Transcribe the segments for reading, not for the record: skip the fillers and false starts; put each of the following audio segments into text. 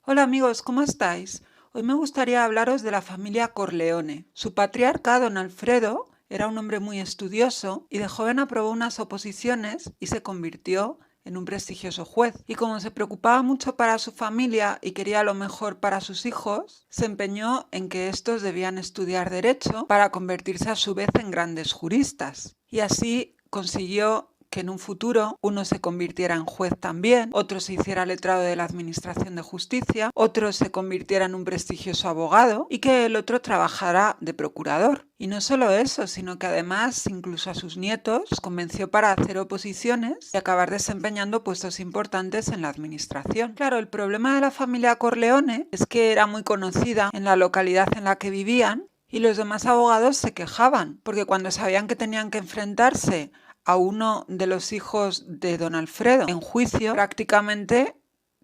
Hola amigos, ¿cómo estáis? Hoy me gustaría hablaros de la familia Corleone. Su patriarca, don Alfredo, era un hombre muy estudioso y de joven aprobó unas oposiciones y se convirtió en un prestigioso juez. Y como se preocupaba mucho para su familia y quería lo mejor para sus hijos, se empeñó en que estos debían estudiar derecho para convertirse a su vez en grandes juristas. Y así consiguió que en un futuro uno se convirtiera en juez también, otro se hiciera letrado de la Administración de Justicia, otro se convirtiera en un prestigioso abogado y que el otro trabajara de procurador. Y no solo eso, sino que además incluso a sus nietos los convenció para hacer oposiciones y acabar desempeñando puestos importantes en la administración. Claro, el problema de la familia Corleone es que era muy conocida en la localidad en la que vivían y los demás abogados se quejaban, porque cuando sabían que tenían que enfrentarse a uno de los hijos de don Alfredo en juicio, prácticamente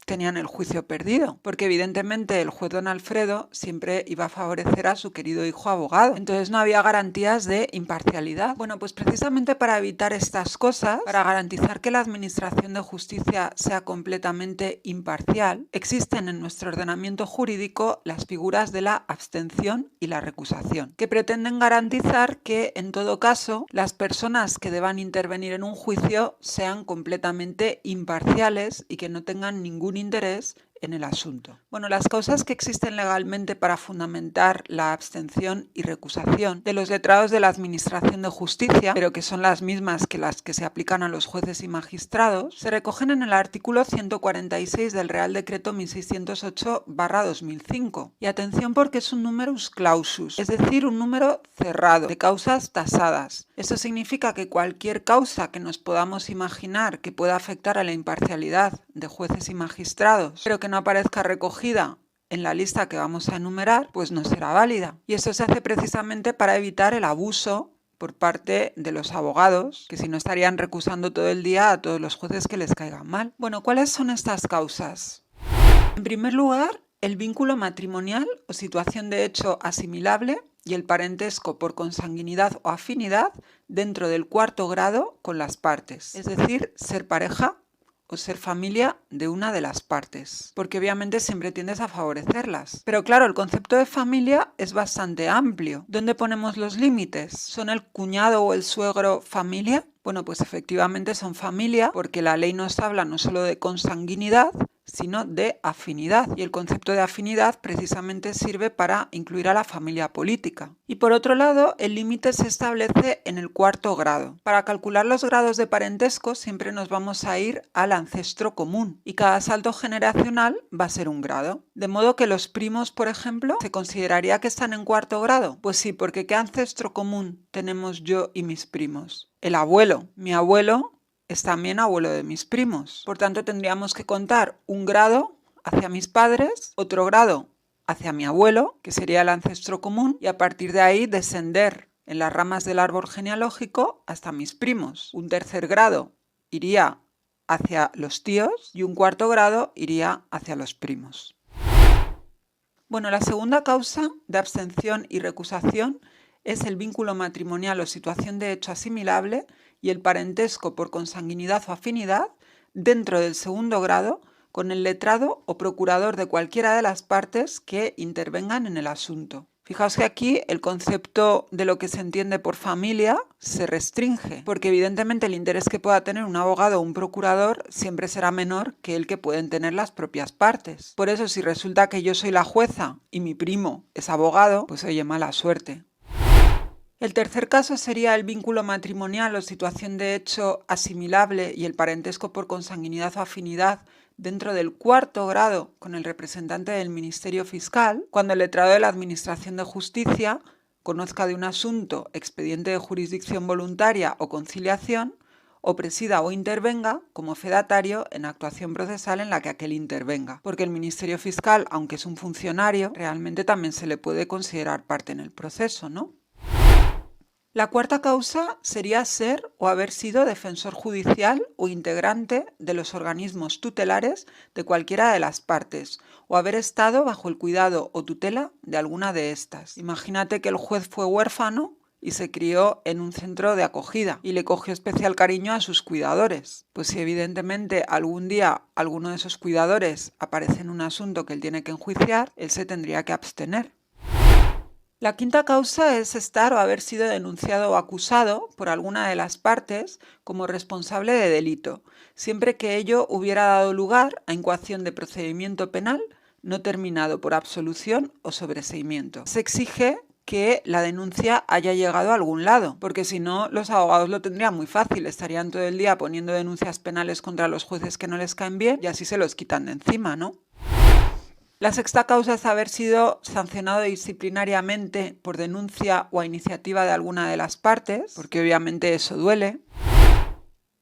tenían el juicio perdido, porque evidentemente el juez don Alfredo siempre iba a favorecer a su querido hijo abogado, entonces no había garantías de imparcialidad. Bueno, pues precisamente para evitar estas cosas, para garantizar que la administración de justicia sea completamente imparcial, existen en nuestro ordenamiento jurídico las figuras de la abstención y la recusación, que pretenden garantizar que en todo caso las personas que deban intervenir en un juicio sean completamente imparciales y que no tengan ningún interés en el asunto. Bueno, las causas que existen legalmente para fundamentar la abstención y recusación de los letrados de la Administración de Justicia, pero que son las mismas que las que se aplican a los jueces y magistrados, se recogen en el artículo 146 del Real Decreto 1608/2005. Y atención porque es un numerus clausus, es decir, un número cerrado, de causas tasadas. Eso significa que cualquier causa que nos podamos imaginar que pueda afectar a la imparcialidad de jueces y magistrados, pero que no aparezca recogida en la lista que vamos a enumerar, pues no será válida. Y eso se hace precisamente para evitar el abuso por parte de los abogados, que si no estarían recusando todo el día a todos los jueces que les caigan mal. Bueno, ¿cuáles son estas causas? En primer lugar, el vínculo matrimonial o situación de hecho asimilable y el parentesco por consanguinidad o afinidad dentro del cuarto grado con las partes, es decir, ser pareja o ser familia de una de las partes, porque obviamente siempre tiendes a favorecerlas. Pero claro, el concepto de familia es bastante amplio. ¿Dónde ponemos los límites? ¿Son el cuñado o el suegro familia? Bueno, pues efectivamente son familia porque la ley nos habla no solo de consanguinidad, sino de afinidad. Y el concepto de afinidad precisamente sirve para incluir a la familia política. Y por otro lado, el límite se establece en el cuarto grado. Para calcular los grados de parentesco siempre nos vamos a ir al ancestro común y cada salto generacional va a ser un grado. De modo que los primos, por ejemplo, ¿se consideraría que están en cuarto grado? Pues sí, porque ¿qué ancestro común tenemos yo y mis primos? El abuelo. Mi abuelo es también abuelo de mis primos. Por tanto, tendríamos que contar un grado hacia mis padres, otro grado hacia mi abuelo, que sería el ancestro común, y a partir de ahí descender en las ramas del árbol genealógico hasta mis primos. Un tercer grado iría hacia los tíos y un cuarto grado iría hacia los primos. Bueno, la segunda causa de abstención y recusación es el vínculo matrimonial o situación de hecho asimilable y el parentesco por consanguinidad o afinidad dentro del segundo grado con el letrado o procurador de cualquiera de las partes que intervengan en el asunto. Fijaos que aquí el concepto de lo que se entiende por familia se restringe, porque evidentemente el interés que pueda tener un abogado o un procurador siempre será menor que el que pueden tener las propias partes. Por eso, si resulta que yo soy la jueza y mi primo es abogado, pues oye, mala suerte. El tercer caso sería el vínculo matrimonial o situación de hecho asimilable y el parentesco por consanguinidad o afinidad dentro del cuarto grado con el representante del Ministerio Fiscal, cuando el letrado de la Administración de Justicia conozca de un asunto, expediente de jurisdicción voluntaria o conciliación, o presida o intervenga como fedatario en actuación procesal en la que aquel intervenga. Porque el Ministerio Fiscal, aunque es un funcionario, realmente también se le puede considerar parte en el proceso, ¿no? La cuarta causa sería ser o haber sido defensor judicial o integrante de los organismos tutelares de cualquiera de las partes o haber estado bajo el cuidado o tutela de alguna de estas. Imagínate que el juez fue huérfano y se crió en un centro de acogida y le cogió especial cariño a sus cuidadores. Pues si evidentemente algún día alguno de esos cuidadores aparece en un asunto que él tiene que enjuiciar, él se tendría que abstener. La quinta causa es estar o haber sido denunciado o acusado por alguna de las partes como responsable de delito, siempre que ello hubiera dado lugar a incoación de procedimiento penal no terminado por absolución o sobreseimiento. Se exige que la denuncia haya llegado a algún lado, porque si no, los abogados lo tendrían muy fácil, estarían todo el día poniendo denuncias penales contra los jueces que no les caen bien y así se los quitan de encima, ¿no? La sexta causa es haber sido sancionado disciplinariamente por denuncia o a iniciativa de alguna de las partes, porque obviamente eso duele.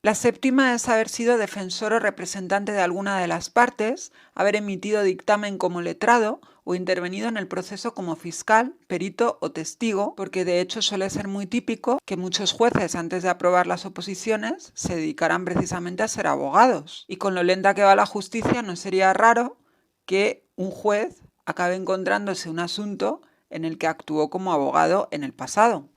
La séptima es haber sido defensor o representante de alguna de las partes, haber emitido dictamen como letrado o intervenido en el proceso como fiscal, perito o testigo, porque de hecho suele ser muy típico que muchos jueces antes de aprobar las oposiciones se dedicaran precisamente a ser abogados. Y con lo lenta que va la justicia no sería raro que un juez acabe encontrándose un asunto en el que actuó como abogado en el pasado.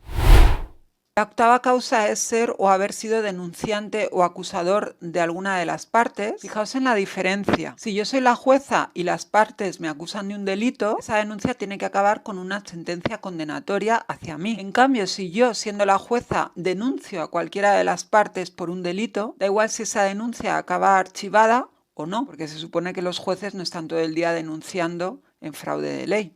La octava causa es ser o haber sido denunciante o acusador de alguna de las partes. Fijaos en la diferencia. Si yo soy la jueza y las partes me acusan de un delito, esa denuncia tiene que acabar con una sentencia condenatoria hacia mí. En cambio, si yo, siendo la jueza, denuncio a cualquiera de las partes por un delito, da igual si esa denuncia acaba archivada o no, porque se supone que los jueces no están todo el día denunciando en fraude de ley.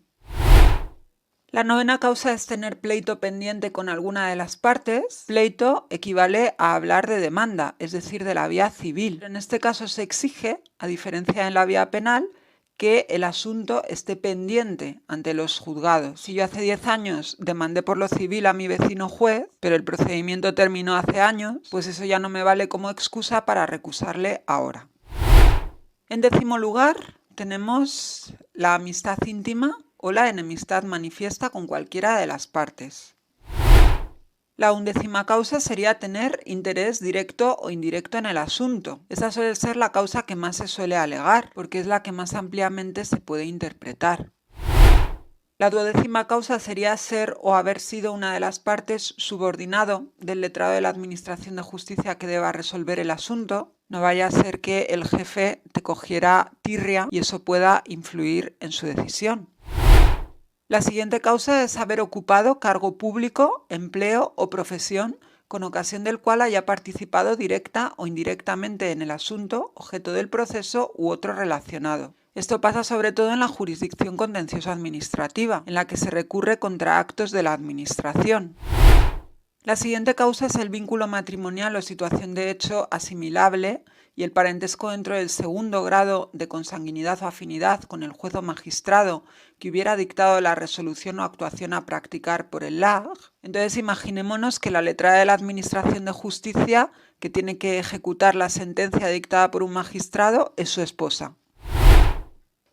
La novena causa es tener pleito pendiente con alguna de las partes. Pleito equivale a hablar de demanda, es decir, de la vía civil. En este caso se exige, a diferencia en la vía penal, que el asunto esté pendiente ante los juzgados. Si yo hace 10 años demandé por lo civil a mi vecino juez, pero el procedimiento terminó hace años, pues eso ya no me vale como excusa para recusarle ahora. En décimo lugar, tenemos la amistad íntima o la enemistad manifiesta con cualquiera de las partes. La undécima causa sería tener interés directo o indirecto en el asunto. Esa suele ser la causa que más se suele alegar, porque es la que más ampliamente se puede interpretar. La duodécima causa sería ser o haber sido una de las partes subordinado del letrado de la Administración de Justicia que deba resolver el asunto. No vaya a ser que el jefe te cogiera tirria y eso pueda influir en su decisión. La siguiente causa es haber ocupado cargo público, empleo o profesión con ocasión del cual haya participado directa o indirectamente en el asunto, objeto del proceso u otro relacionado. Esto pasa sobre todo en la jurisdicción contencioso administrativa, en la que se recurre contra actos de la Administración. La siguiente causa es el vínculo matrimonial o situación de hecho asimilable y el parentesco dentro del segundo grado de consanguinidad o afinidad con el juez o magistrado que hubiera dictado la resolución o actuación a practicar por el LAG. Entonces imaginémonos que la letrada de la Administración de Justicia que tiene que ejecutar la sentencia dictada por un magistrado es su esposa.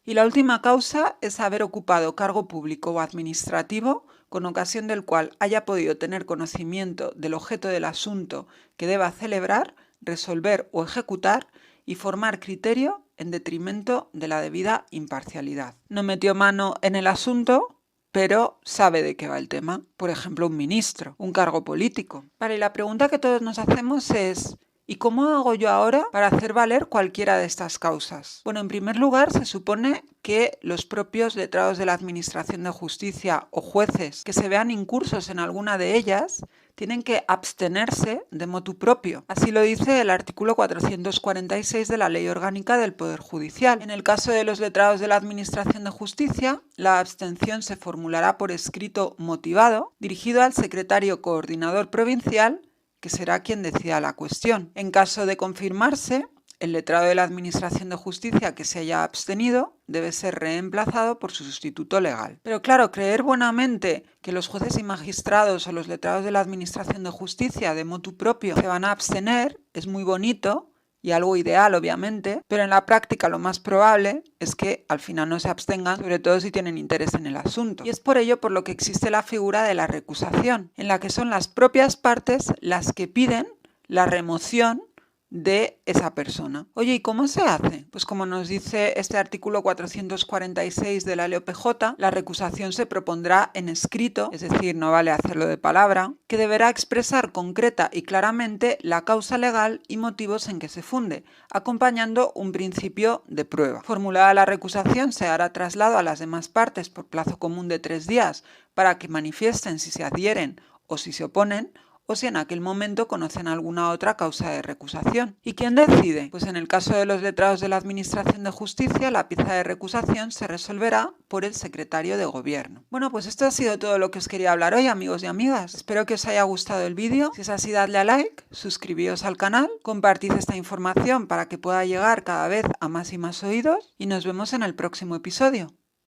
Y la última causa es haber ocupado cargo público o administrativo con ocasión del cual haya podido tener conocimiento del objeto del asunto que deba celebrar, resolver o ejecutar y formar criterio en detrimento de la debida imparcialidad. No metió mano en el asunto, pero sabe de qué va el tema. Por ejemplo, un ministro, un cargo político. Vale, y la pregunta que todos nos hacemos es: ¿y cómo hago yo ahora para hacer valer cualquiera de estas causas? Bueno, en primer lugar, se supone que los propios letrados de la Administración de Justicia o jueces que se vean incursos en alguna de ellas tienen que abstenerse de motu propio. Así lo dice el artículo 446 de la Ley Orgánica del Poder Judicial. En el caso de los letrados de la Administración de Justicia, la abstención se formulará por escrito motivado, dirigido al secretario coordinador provincial, que será quien decida la cuestión. En caso de confirmarse, el letrado de la Administración de Justicia que se haya abstenido debe ser reemplazado por su sustituto legal. Pero claro, creer buenamente que los jueces y magistrados o los letrados de la Administración de Justicia de motu propio se van a abstener es muy bonito y algo ideal, obviamente, pero en la práctica lo más probable es que al final no se abstengan, sobre todo si tienen interés en el asunto. Y es por ello por lo que existe la figura de la recusación, en la que son las propias partes las que piden la remoción de esa persona. Oye, ¿y cómo se hace? Pues como nos dice este artículo 446 de la LOPJ, la recusación se propondrá en escrito, es decir, no vale hacerlo de palabra, que deberá expresar concreta y claramente la causa legal y motivos en que se funde, acompañando un principio de prueba. Formulada la recusación, se hará traslado a las demás partes por plazo común de 3 días para que manifiesten si se adhieren o si se oponen, o si en aquel momento conocen alguna otra causa de recusación. ¿Y quién decide? Pues en el caso de los letrados de la Administración de Justicia, la pieza de recusación se resolverá por el secretario de Gobierno. Bueno, pues esto ha sido todo lo que os quería hablar hoy, amigos y amigas. Espero que os haya gustado el vídeo. Si es así, dadle a like, suscribíos al canal, compartid esta información para que pueda llegar cada vez a más y más oídos y nos vemos en el próximo episodio.